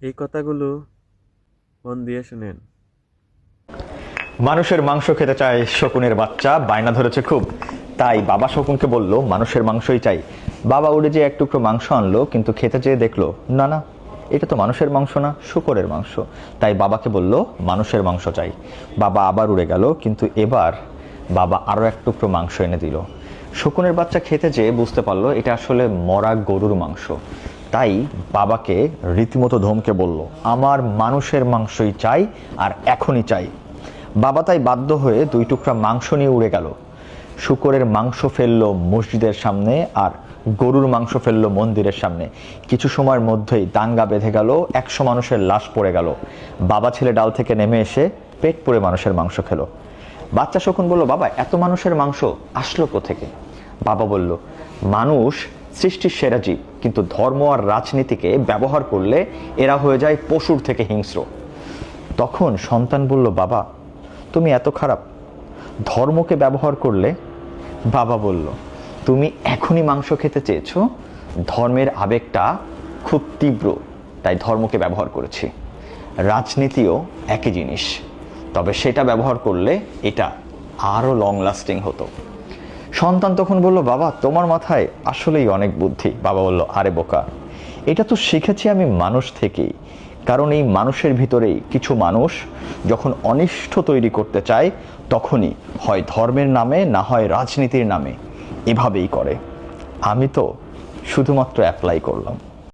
এই কথাগুলো মন দিয়ে শুনেন। মানুষের মাংস খেতে চায় শকুনের বাচ্চা, বায়না ধরেছে খুব। তাই বাবা শকুনকে বলল মানুষের মাংসই চাই। বাবা উড়ে যেয়ে এক টুকরো মাংস আনলো, কিন্তু খেতে যেয়ে দেখলো না না, এটা তো মানুষের মাংস না, শূকরের মাংস। তাই বাবাকে বলল মানুষের মাংস চাই। বাবা আবার উড়ে গেল, কিন্তু এবার বাবা আরও এক টুকরো মাংস এনে দিল। শকুনের বাচ্চা খেতে যেয়ে বুঝতে পারলো এটা আসলে মরা গরুর মাংস। তাই বাবাকে রীতিমতো ধমকে বলল আমার মানুষের মাংসই চাই, আর এখনই চাই। বাবা তাই বাধ্য হয়ে দুই টুকরা মাংস নিয়ে উড়ে গেল। শূকরের মাংস ফেললো মসজিদের সামনে, আর গরুর মাংস ফেললো মন্দিরের সামনে। কিছু সময়ের মধ্যেই দাঙ্গা বেঁধে গেল, 100 মানুষের লাশ পড়ে গেল। বাবা ছেলে ডাল থেকে নেমে এসে পেট পুড়ে মানুষের মাংস খেলো। বাচ্চা শকুন বলল বাবা এত মানুষের মাংস আসলো কোত্থেকে? বাবা বলল মানুষ সৃষ্টির সেরা জীব, কিন্তু ধর্ম আর রাজনীতিকে ব্যবহার করলে এরা হয়ে যায় পশুর থেকে হিংস্র। তখন সন্তান বলল বাবা তুমি এত খারাপ, ধর্মকে ব্যবহার করলে? বাবা বলল তুমি এখনই মাংস খেতে চেয়েছো, ধর্মের আবেগটা খুব তীব্র, তাই ধর্মকে ব্যবহার করেছি। রাজনীতিও একই জিনিস, তবে সেটা ব্যবহার করলে এটা আরো লং লাস্টিং হতো। সন্তান তখন বলল বাবা তোমার মাথায় আসলেই অনেক বুদ্ধি। বাবা বলল আরে বোকা, এটা তো শিখেছি আমি মানুষ থেকেই। কারণ এই মানুষের ভিতরেই কিছু মানুষ যখন অনিষ্ট তৈরি করতে চায়, তখনই হয় ধর্মের নামে না হয় রাজনীতির নামে এভাবেই করে। আমি তো শুধুমাত্র অ্যাপ্লাই করলাম।